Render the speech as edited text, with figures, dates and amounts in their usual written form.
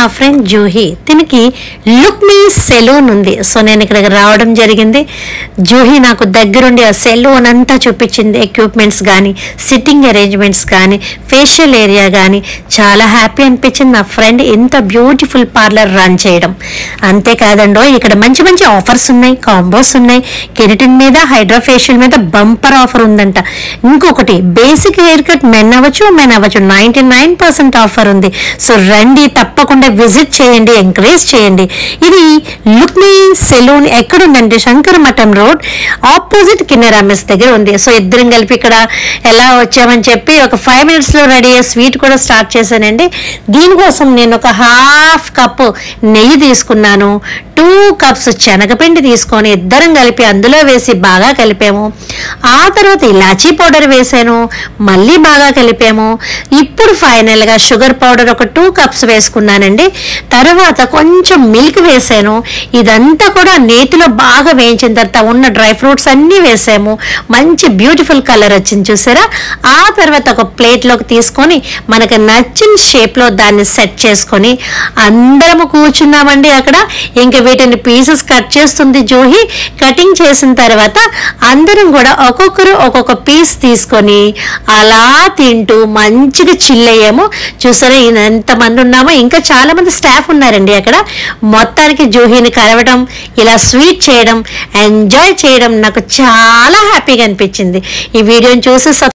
నా ఫ్రెండ్ జూహీ, దీనికి లుక్ మీ సెలూన్ ఉంది. సో నేను ఇక్కడికి రావడం జరిగింది. జూహీ నాకు దగ్గరుండి ఆ సెలూన్ అంతా చూపించింది. ఎక్విప్మెంట్స్ కానీ, సిట్టింగ్ అరేంజ్మెంట్స్ కానీ, ఫేషియల్ ఏరియా కానీ చాలా హ్యాపీ అనిపించింది. నా ఫ్రెండ్ ఇంత బ్యూటిఫుల్ పార్లర్ రన్ చేయడం. అంతేకాదండో ఇక్కడ మంచి మంచి ఆఫర్స్ ఉన్నాయి, కాంబోస్ ఉన్నాయి. కెరటిన్ మీద, హైడ్రా ఫేషియల్ మీద బంపర్ ఆఫర్ ఉందంట. ఇంకొకటి బేసిక్ హెయిర్ కట్ మెన్ అవ్వచ్చు 99% ఆఫర్ ఉంది. సో రండి, తప్పకుండా విజిట్ చేయండి, ఎంకరేజ్ చేయండి. ఇది లుక్ మీ సెలూన్ ఎక్కడుందంటే శంకర మఠం రోడ్ ఆపోజిట్ కిన్నెరామెస్ దగ్గర ఉంది. సో ఇద్దరం కలిపి ఇక్కడ ఎలా వచ్చామని చెప్పి ఒక 5 minutes లో రెడీ అయ్యే స్వీట్ కూడా స్టార్ట్ చేశానండి. దీనికోసం నేను ఒక ½ కప్పు నెయ్యి తీసుకున్నాను. 2 cups శనగపిండి తీసుకొని ఇద్దరం కలిపి అందులో వేసి బాగా కలిపాము. ఆ తర్వాత ఇలాచీ పౌడర్ వేసాను, మళ్ళీ బాగా కలిపాము. ఇప్పుడు ఫైనల్గా షుగర్ పౌడర్ ఒక 2 cups వేసుకున్నానండి. తర్వాత కొంచెం మిల్క్ వేసాను. ఇదంతా కూడా నేతిలో బాగా వేయించిన తర్వాత ఉన్న డ్రై ఫ్రూట్స్ అన్నీ వేసాము. మంచి బ్యూటిఫుల్ కలర్ వచ్చింది చూసారా. ఆ తర్వాత ఒక ప్లేట్లోకి తీసుకొని మనకు నచ్చిన షేప్లో దాన్ని సెట్ చేసుకొని అందరము కూర్చున్నామండి అక్కడ. ఇంకా వీటిని పీసెస్ కట్ చేస్తుంది జూహీ. కటింగ్ చేసిన తర్వాత అందరం కూడా ఒక్కొక్కరు ఒక్కొక్క పీస్ తీసుకొని అలా తింటూ మంచిగా చిల్ అయ్యాము. చూసారా ఎంతమంది ఉన్నామో, ఇంకా చాలా మంది స్టాఫ్ ఉన్నారండి అక్కడ. మొత్తానికి జూహీని కలవడం, ఇలా స్వీట్ చేయడం, ఎంజాయ్ చేయడం నాకు చాలా హ్యాపీగా అనిపించింది. ఈ వీడియోని చూసి